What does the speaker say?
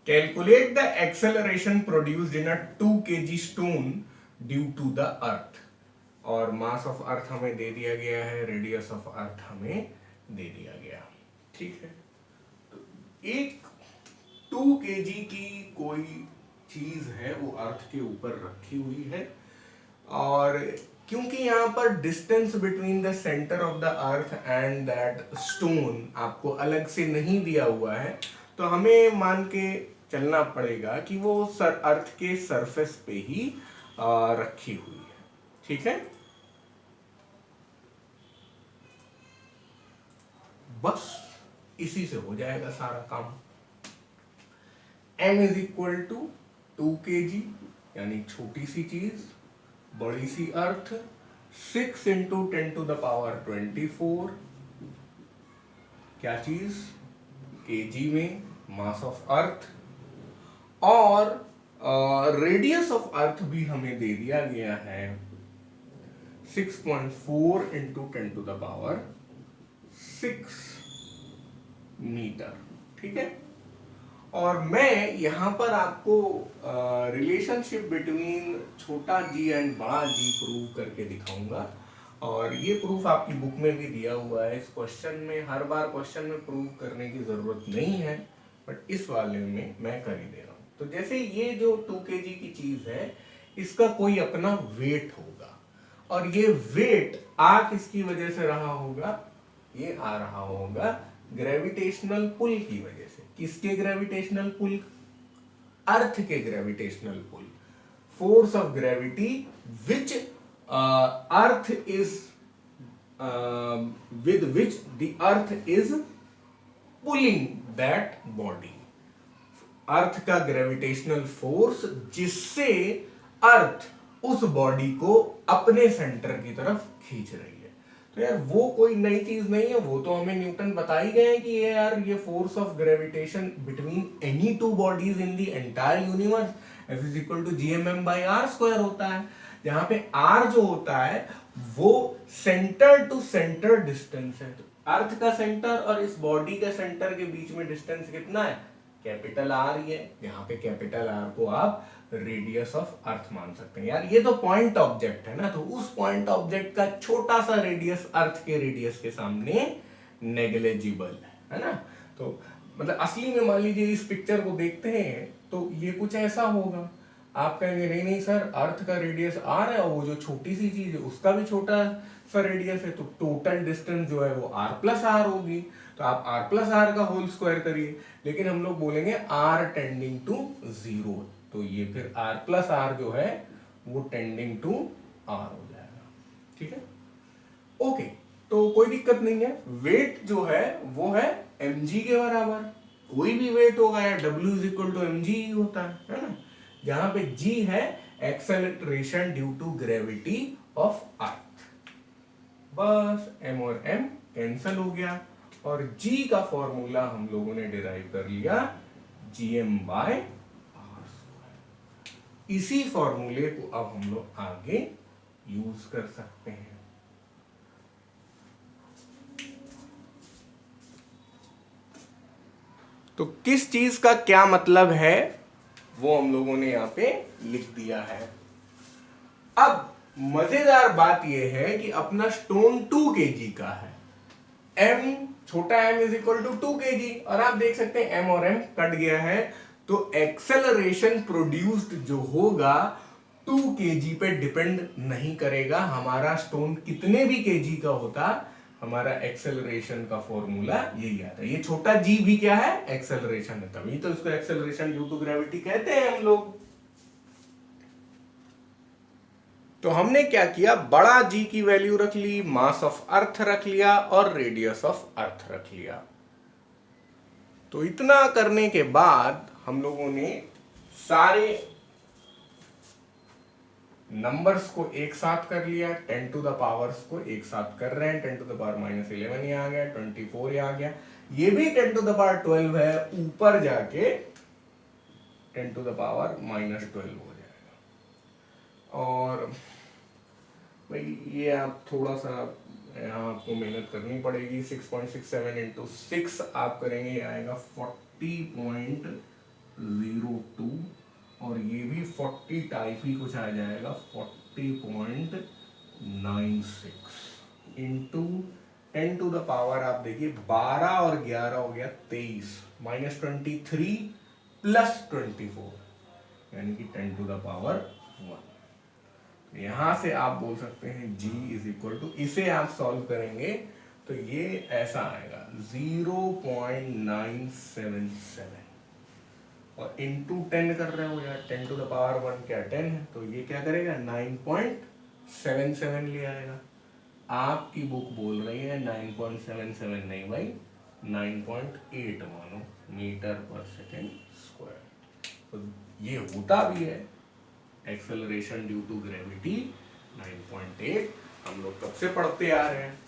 Calculate the acceleration produced in a 2 kg stone due to the earth. और mass of earth हमें दे दिया गया है, रेडियस ऑफ अर्थ हमें दे दिया गया। ठीक है, तो एक 2 kg की कोई चीज है वो अर्थ के ऊपर रखी हुई है, और क्योंकि यहाँ पर distance between the centre of the earth and that stone आपको अलग से नहीं दिया हुआ है, तो हमें मान के चलना पड़ेगा कि वो अर्थ के सरफेस पे ही रखी हुई है। ठीक है, बस इसी से हो जाएगा सारा काम। m is equal to 2 kg, यानी छोटी सी चीज, बड़ी सी अर्थ, 6 इंटू 10⁻²4, क्या चीज, केजी में मास ऑफ अर्थ, और रेडियस ऑफ अर्थ भी हमें दे दिया गया है 6.4 इंटू 10⁻6 मीटर। ठीक है, और मैं यहां पर आपको रिलेशनशिप बिटवीन छोटा जी एंड बड़ा जी प्रूव करके दिखाऊंगा, और ये प्रूफ आपकी बुक में भी दिया हुआ है। इस क्वेश्चन में हर बार क्वेश्चन में प्रूव करने की जरूरत नहीं है, बट इस वाले में मैं कर ही दे रहा हूं। तो जैसे ये जो 2 kg की चीज है, इसका कोई अपना वेट होगा, और ये वेट आ किसकी वजह से रहा होगा, ये आ रहा होगा ग्रेविटेशनल पुल की वजह से। किसके ग्रेविटेशनल पुल, अर्थ के gravitational pull, force of gravity which earth is with which the earth is pulling that body। Earth का ग्रेविटेशनल फोर्स जिससे अर्थ उस बॉडी को अपने सेंटर की तरफ खींच रही है। तो यार वो कोई नई चीज नहीं है, वो तो हमें न्यूटन बता ही गए कि ये यार ये force of gravitation between any two bodies in the entire universe F is equal to gmm/r² होता है, जहां पे r जो होता है वो सेंटर टू सेंटर डिस्टेंस है। तो अर्थ का सेंटर और इस बॉडी के सेंटर के बीच में डिस्टेंस कितना है, कैपिटल आर ही है। यहाँ पे कैपिटल आर को आप रेडियस ऑफ अर्थ मान सकते हैं। यार ये तो पॉइंट ऑब्जेक्ट है ना, तो उस पॉइंट ऑब्जेक्ट का छोटा सा रेडियस अर्थ के रेडियस के सामने नेग्लिजिबल है ना। तो मतलब असली में मान लीजिए इस पिक्चर को देखते हैं तो ये कुछ ऐसा होगा, आप कहेंगे नहीं नहीं सर अर्थ का रेडियस आर है और वो जो छोटी सी चीज है उसका भी छोटा सा रेडियस है, तो टोटल डिस्टेंस जो है वो आर प्लस आर होगी। तो आप आर प्लस आर का होल स्क्वायर करिए, लेकिन हम लोग बोलेंगे आर टेंडिंग टू 0, तो ये फिर आर प्लस आर जो है वो टेंडिंग टू आर हो जाएगा। ठीक है, ओके, तो कोई दिक्कत नहीं है। वेट जो है वो है mg के बराबर, कोई भी वेट होगा या w is equal to mg ही होता है ना, जहां पे g है acceleration due to gravity of earth. बस m और m कैंसल हो गया, और g का फॉर्मूला हम लोगों ने डिराइव कर लिया gm/r²। इसी फॉर्मूले को अब हम लोग आगे यूज कर सकते हैं। तो किस चीज का क्या मतलब है वो हम लोगों ने यहां पे लिख दिया है। अब मजेदार बात यह है कि अपना स्टोन 2 kg का है, m छोटा m is equal to 2 kg, और आप देख सकते हैं m और m कट गया है, तो एक्सेलरेशन प्रोड्यूस्ड जो होगा 2 kg पे डिपेंड नहीं करेगा। हमारा स्टोन कितने भी kg का होता, हमारा एक्सेलरेशन का फॉर्मूला यही आता है। ये छोटा g भी क्या है, एक्सेलरेशन है, तभी तो इसको एक्सेलरेशन ड्यू टू ग्रेविटी कहते हैं हम लोग। तो हमने क्या किया, बड़ा g की वैल्यू रख ली, मास ऑफ अर्थ रख लिया, और रेडियस ऑफ अर्थ रख लिया। तो इतना करने के बाद हम लोगों ने सारे नंबर्स को एक साथ कर लिया, 10 टू द पावर्स को एक साथ कर रहे हैं, 10 टू द पावर -11 ये आ गया, 24 ये आ गया, ये भी 10 टू द पावर 12 है, ऊपर जाके 10 टू द पावर -12 हो जाएगा। और भाई ये आप थोड़ा सा यहाँ आपको मेहनत करनी पड़ेगी, 6.67 इंटू 6 आप करेंगे, आएगा 40.0 40 टाइप ही कुछ आ जाएगा, 40.96 इंटू 10 टू द पावर, आप देखिए 12 और 11 हो गया 23, -23 प्लस 24 यानी कि 10 टू द पावर 1। यहां से आप बोल सकते हैं g इज इक्वल टू, इसे आप सॉल्व करेंगे तो ये ऐसा आएगा 0.977 और इंटू 10 कर रहे हो यार, 10 टू द पावर 1 क्या 10 है, तो ये क्या करेगा 9.77 ले आएगा। आपकी बुक बोल रही है 9.77 नहीं भाई, 9.8 मानो मीटर पर सेकेंड स्क्वायर। तो ये होता भी है एक्सेलरेशन ड्यू टू ग्रेविटी 9.8, हम लोग कब से पढ़ते आ रहे हैं।